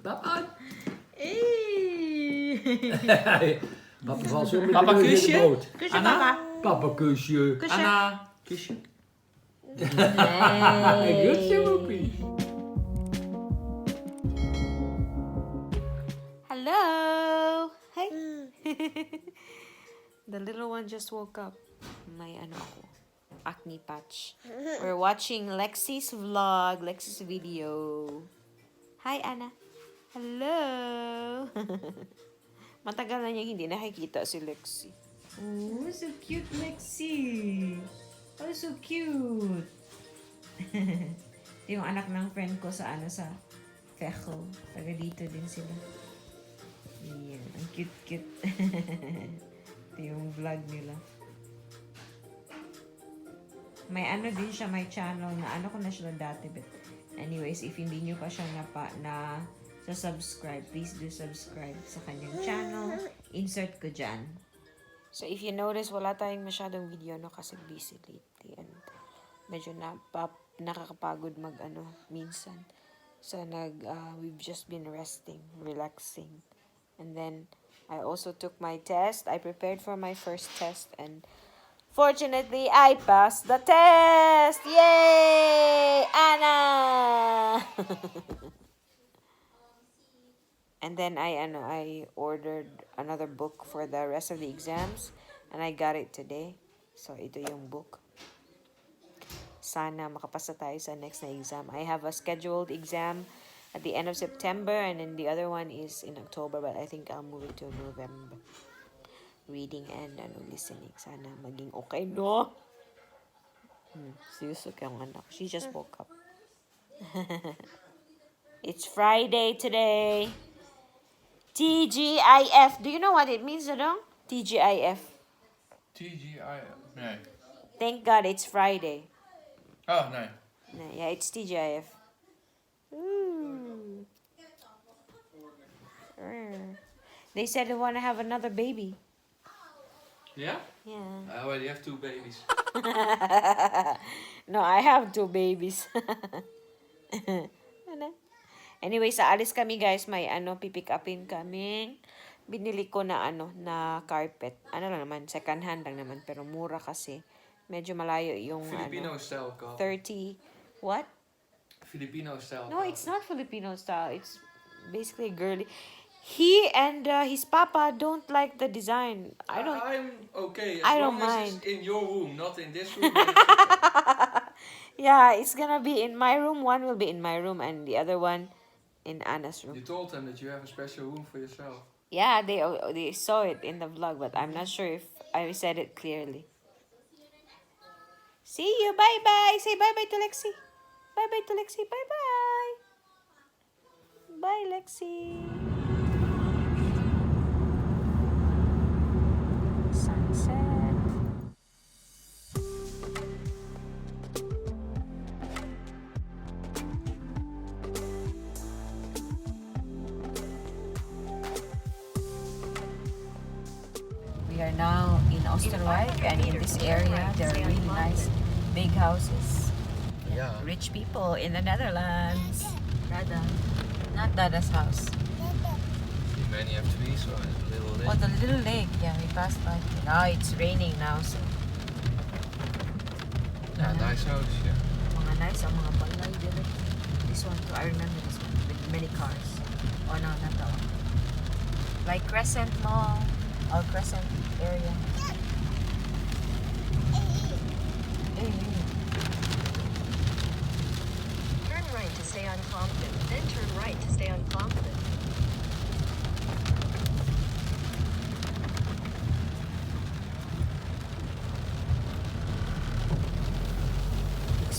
Papa. Papa valt zo met Papa, de neus in kusje? de boot. Kusje, Anna? papa. Papa kusje. Kusje. Anna, kusje. Goed zo, Poepie. Hello. Hey. The little one just woke up. May ano ako. Acne patch. We're watching Lexi's vlog. Lexi's video. Hi, Anna. Hello. Matagal na niya hindi nakikita si Lexi. Oh, so cute, Lexi. Oh, so cute. Yung anak ng friend ko sa Fecho. Taga dito din sila. Yan. Ang cute-cute. Ito yung vlog nila. May ano din siya, may channel na ano ko na siya dati. But anyways, if hindi nyo pa siya sa subscribe, please do subscribe sa kanyang channel. Insert ko dyan. So if you notice, wala tayong masyadong video no kasi busy lately. And medyo nakakapagod minsan. So we've just been resting, relaxing. And then I also took my test. I prepared for my first test and fortunately I passed the test. Yay! Anna! And then I ordered another book for the rest of the exams and I got it today. So ito yung book. Sana makapasa tayo sa next na exam. I have a scheduled exam at the end of September and then the other one is in October, but I think I'll move it to November. Reading and listening. Sana maging okay, no? Seryoso kayong anak. She just woke up. It's Friday today. TGIF. Do you know what it means, Dodong? TGIF. TGI. Nee. Thank God it's Friday. Oh, nee. Yeah, it's TGIF. Ooh. They said they want to have another baby. Yeah? Yeah. I already have 2 babies. No, I have 2 babies. Anyway, sa alis kami guys, may pipick upin kami. Binili ko na na carpet. Ano lang naman, second hand lang naman, pero mura kasi. Medyo malayo yung Filipino style car. 30. What? Filipino style. No, it's not Filipino style. It's basically girly. He and his papa don't like the design. I'm okay. I As don't long as mind. it's in your room, not in this room. Yeah, it's gonna be in my room. One will be in my room and the other one in Anna's room. You told them that you have a special room for yourself. Yeah, they saw it in the vlog, but I'm not sure if I said it clearly. See you. Bye-bye. Say bye-bye to Lexi. Bye-bye to Lexi. Bye-bye. Bye, Lexi. Sunset. We are now in Oostenrijk, and in this area there are really nice big houses. Yeah. Rich people in the Netherlands. Dada. Not Dada's house. Many have trees or a little lake. Oh, the little lake. Yeah, we passed by. Now it's raining now, so. Yeah, nice house, yeah. Mga nice ang mga balay dito. This one too, I remember this one with many cars. Oh no, not that one. Like Crescent Mall or Crescent area. Turn right to stay on Compton, then turn right to stay on Compton.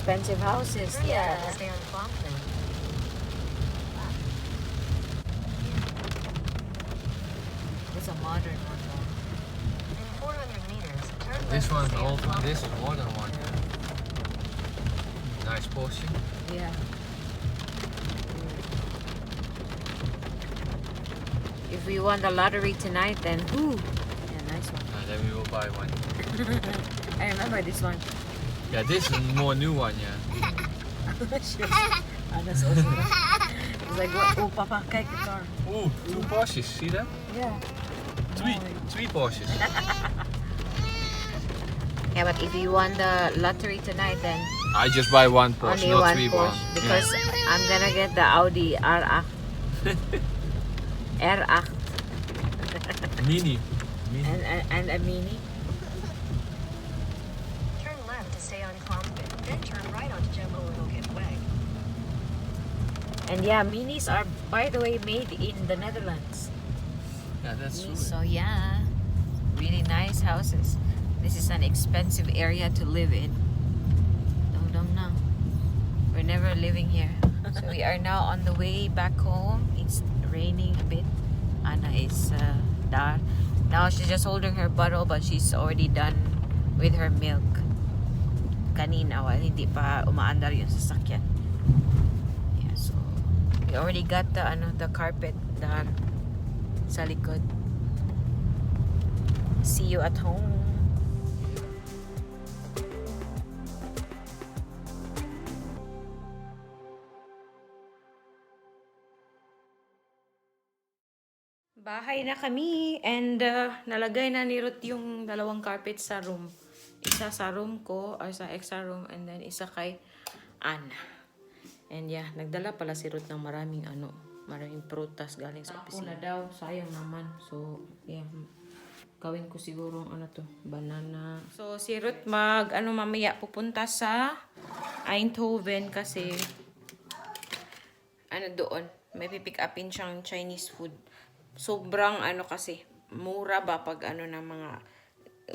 Expensive houses. Turn Yeah. right to stay on Compton. It's a modern one though. In 400 meters, turn left This to one's stay on old one, Compton. this is modern one. Nice portion. Yeah. If we won the lottery tonight, then whoo! Yeah, nice one. Then we will buy one. I remember this one. Yeah, this is a more new one, yeah. Anna's also. It's like, what? Oh, Papa, kijk het daar. Ooh, 2 Porsches, see that? Yeah. 3 Porsches. Yeah, but if you won the lottery tonight, then I just buy 1 Porsche, only not one 3 Porsche. Porsche. Because I'm gonna get the Audi R8. R8. Mini. And a Mini. Turn left to stay on Compton, then turn right onto Jumbo and it'll get wet. And yeah, Minis are, by the way, made in the Netherlands. Yeah, that's true. So yeah, really nice houses. This is an expensive area to live in. Don't know. We're never living here. So we are now on the way back home. It's raining a bit. Anna is there. Now she's just holding her bottle, but she's already done with her milk. Kanina, hindi pa umaandar yung sasakyan. Yeah, so we already got the carpet done sa likod. See you at home. Bahay na kami and nalagay na ni Ruth yung dalawang carpet sa room. Isa sa room ko or sa extra room and then isa kay Anna. And yeah, nagdala pala si Ruth ng maraming prutas galing sa opisina. Na daw, sayang naman. So, yeah. Gawin ko siguro banana. So, si Ruth mamaya pupunta sa Eindhoven kasi doon. May pipick upin siyang Chinese food. Sobrang kasi mura ba pag ng mga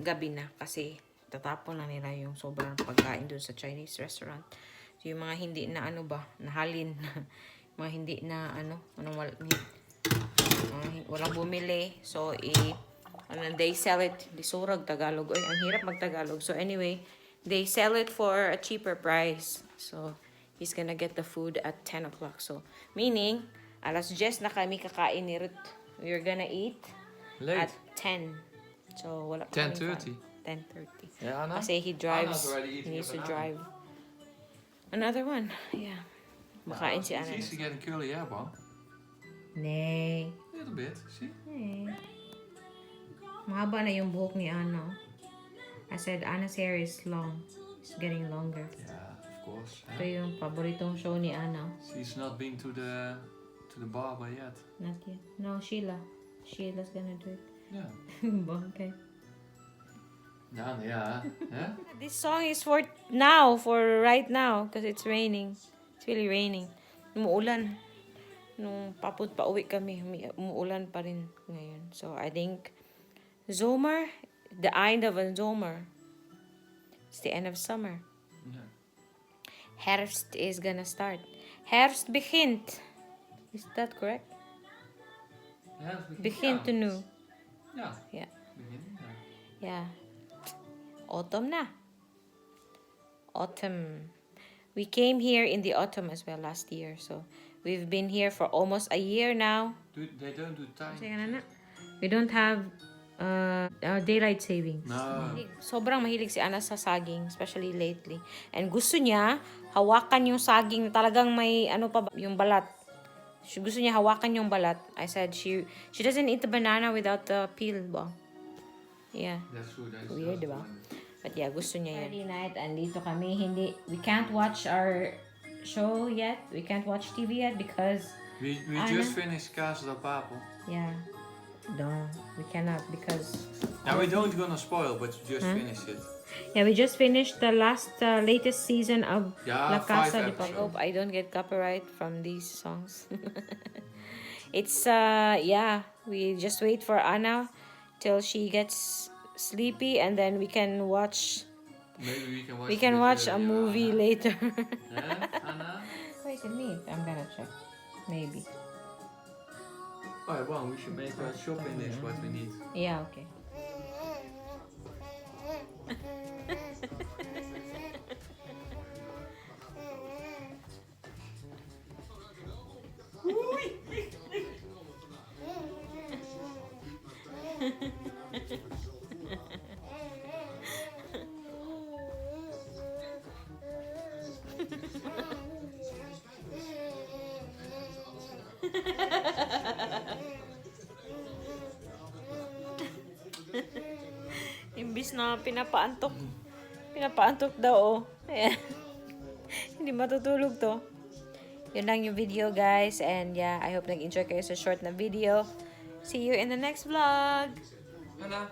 gabi na kasi tatapon na nila yung sobrang pagkain doon sa Chinese restaurant. So, yung mga hindi na nahalin mga hindi na walang bumili. So, they sell it, disurag Tagalog. Oy, ang hirap mag-Tagalog. So, anyway, they sell it for a cheaper price. So, he's gonna get the food at 10 o'clock. So, meaning, alas 10 na kami kakain ni Ruth. We're gonna eat Late. at 10. So, wala pa 10:30. 10:30. Yeah, Anna? Kasi he drives. Anna's already He eating needs a to banana. drive. Another one. Yeah. Makain si Anna. She's getting curly hair, bro. Nee. A little bit, see? Nee. Mahaba na yung buhok ni Anna. I said Anna's hair is long. It's getting longer. Yeah, of course. Ito yung paboritong show ni Anna. She's not been to the barber yet. Not yet. No, Sheila. Sheila's gonna do it. Yeah. Okay. Yeah. This song is for now, for right now, because it's raining. It's really raining. Umuulan. Nung pauwi kami, umuulan pa rin ngayon. So, I think zomer, the end of a zomer. It's the end of summer. Yeah. Herfst is gonna start. Herfst begint. Is that correct? Begint to nu. Yeah. Yeah. Begin, Yeah. Autumn na. Autumn. We came here in the autumn as well last year. So, we've been here for almost a year now. They don't do time. We don't have daylight savings. No. Sobrang mahilig si Ana sa saging, especially lately. And gusto niya hawakan yung saging, talagang may yung balat. Gusto niya hawakan yung balat. I said she doesn't eat the banana without the peel ba? Yeah. That's true. That's Weird, diba? one. But yeah, gusto niya yan. Friday night, andito kami. We can't watch our show yet. We can't watch TV yet because... We just finished Casa del Papel. Yeah. No, we cannot because... Now we don't gonna spoil, but we just finished it. Yeah, we just finished the latest season of La Yeah, Casa de 5 Papel. I episodes. hope I don't get copyright from these songs. It's, yeah, we just wait for Anna till she gets sleepy and then we can watch... Maybe we can watch. We can watch a movie later. Yeah, Anna. Wait a minute, I'm gonna check. Maybe. Oh, well, we should make a shopping list what we need. Yeah, okay. Imbis na pinapaantok daw, oh. Ayan. Hindi matutulog to. Yun lang yung video, guys. And yeah, I hope nag-enjoy kayo sa short na video. See you in the next vlog. Ano?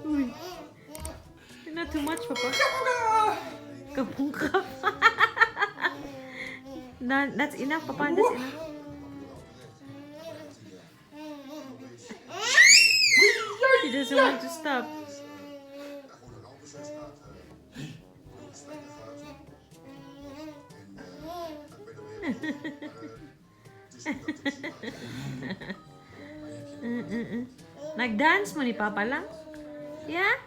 Uy. Not too much, Papa. Kapungkap. That's enough, Papa. That's enough. He doesn't want to stop. Nag-dance mo ni Papa lang? Yeah?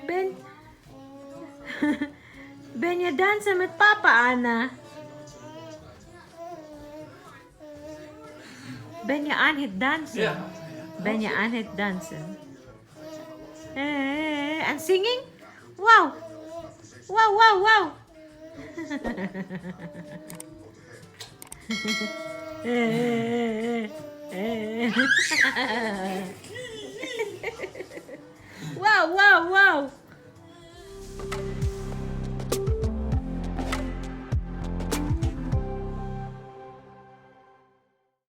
Ben? Ben, you dance with Papa, Ana? Ben, you anhit dancing? Yeah. Ben, you anhit dancing? And singing? Wow! Wow, wow, wow!